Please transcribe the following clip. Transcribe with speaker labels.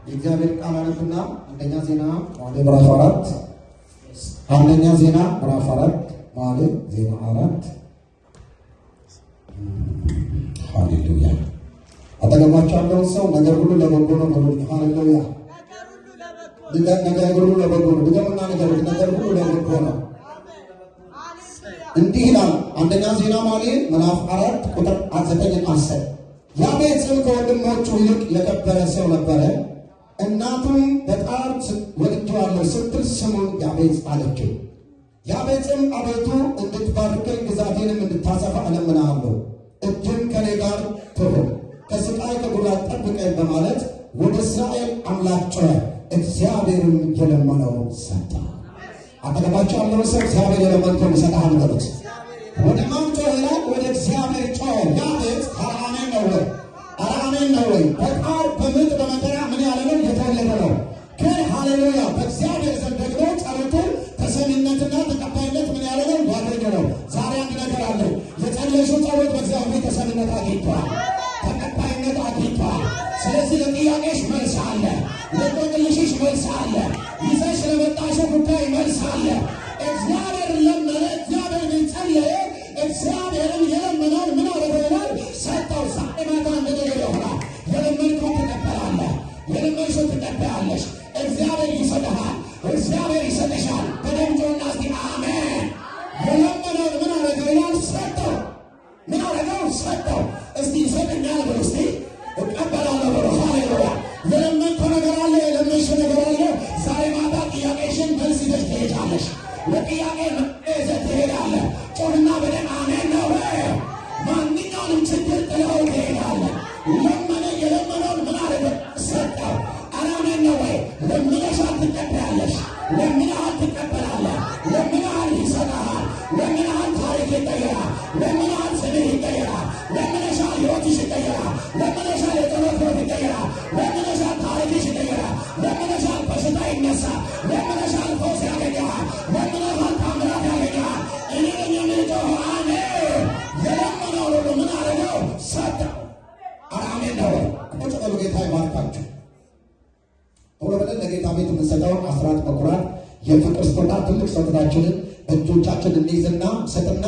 Speaker 1: የእግዚአብሔር ቃል አነብና አንደኛ ዜና ምዕራፍ 4 አንደኛ ዜና ምዕራፍ 4 ማለት ዜና 4 ሃሌሉያ። አጠገባቸው ያለውን ሰው ነገር ሁሉ ለበጎ ነው በሉት። ሃሌሉያ። ነገር ሁሉ ለበጎ ነው። ድገምና ነገር ሁሉ ለበጎ ነው። እንዲህ ይላል አንደኛ ዜና ምዕራፍ 4 ቁጥር 9 10 ያቤጽም ከወንድሞቹ ይልቅ የከበረ ሰው ነበረ። እናቱም በጣም ወድጄዋለሁ ስትል ስሙን ያቤጽ አለችው። ያቤጽም አቤቱ እንድትባርከኝ ግዛቴንም እንድታሰፋ እለምንሃለሁ፣ እጅም ከኔ ጋር ትሁን፣ ከስቃይ ከጉዳት ጠብቀኝ በማለት ወደ እስራኤል አምላክ ጮኸ። እግዚአብሔርም የለመነውን ሰጠ። አጠገባቸው ያለው ሰው እግዚአብሔር የለመንከውን ይሰጥሃል በሉት። ወደ ማን ጮኸ ይላል? ወደ እግዚአብሔር ጮኸ። ያቤጽ አሜን ነው ወይ? አሜን ነው ወይ? በጣም በምጥ በመከራ ምን ያለ ነው? የተወለደ ነው። ግን ሃሌሉያ በእግዚአብሔር ዘንድ ደግሞ ጸሎቱ ተሰሚነትና ተቀባይነት ምን ያለ ነው? ያገኘ ነው። ዛሬ አንድ ነገር አለ። የጸለይሽው ጸሎት በእግዚአብሔር ተሰሚነት አግኝቷል፣ ተቀባይነት አግኝቷል። ስለዚህ ለጥያቄሽ መልስ አለ፣ ለጥያቄሽ መልስ አለ፣ ይዘሽ ለመጣሽው ጉዳይ መልስ አለ። እግዚአብሔር ለመነ፣ እግዚአብሔር ጸለየ፣ እግዚአብሔርን የለመነውን ምን አደረገ? ሰጠው። ዛሬ ማታ እንደገና ይሆናል። የለመንከው ትቀበላለህ፣ የለመንሽው ትቀበያለሽ። እግዚአብሔር ይሰጥሃል፣ እግዚአብሔር ይሰጥሻል። በደምጆና እስቲ አሜን። የለመነውን ምን አደረገ? ሰጠው። ምን አደረገው? ሰጠው። እስቲ ይሰጠኛል ብሎ እስቲ እቀበላለሁ ብሎ ሃሌሉያ። የለመንከው ነገር አለ፣ የለመንሽው ነገር አለ። ዛሬ ማታ ጥያቄሽን መልስ ይዘሽ ትሄጃለሽ። ለጥያቄ ይዘህ ትሄዳለህ። ጮህና በደም አሜን ነው ወይ? ማንኛውንም ችግር ጥለው ትሄዳለህ። ለመነ፣ የለመነውን ምን አደረገ? ሰጠው። አሜን ነው ወይ? ለምነሻል ትቀበያለሽ፣ ለምነሃል ትቀበላለህ፣ ለምነሃል ይሰጥሃል፣ ለምነሃል ታሪክ ይቀየራል፣ ለምነሃል ስምህ ይቀየራል፣ ለምነሻል ሕይወትሽ ይቀየራል፣ ለምነሻል የጸሎት ሕይወት ይቀየራል፣ ለምነሻል ታሪክሽ ይቀየራል፣ ለምነሻል በሽታ ይነሳል፣ ለምነሻል ፈውስ ያገኘሃል፣ ለምነሻል ታምራት ያገኘሃል። እኔ የሚልጠው አሜን። የለመነው ሁሉ ምን አደረገው? ሰጠው። አሜን ነው። ቁጭ በሉ። ጌታ ይባርካችሁ። ቶሎ ብለን ለጌታ ቤት የምንሰጠውን አስራት በኩራት የፍቅር ስጦታ ትልቅ ስጦታችንን እጆቻችን እንይዝና ሰጥና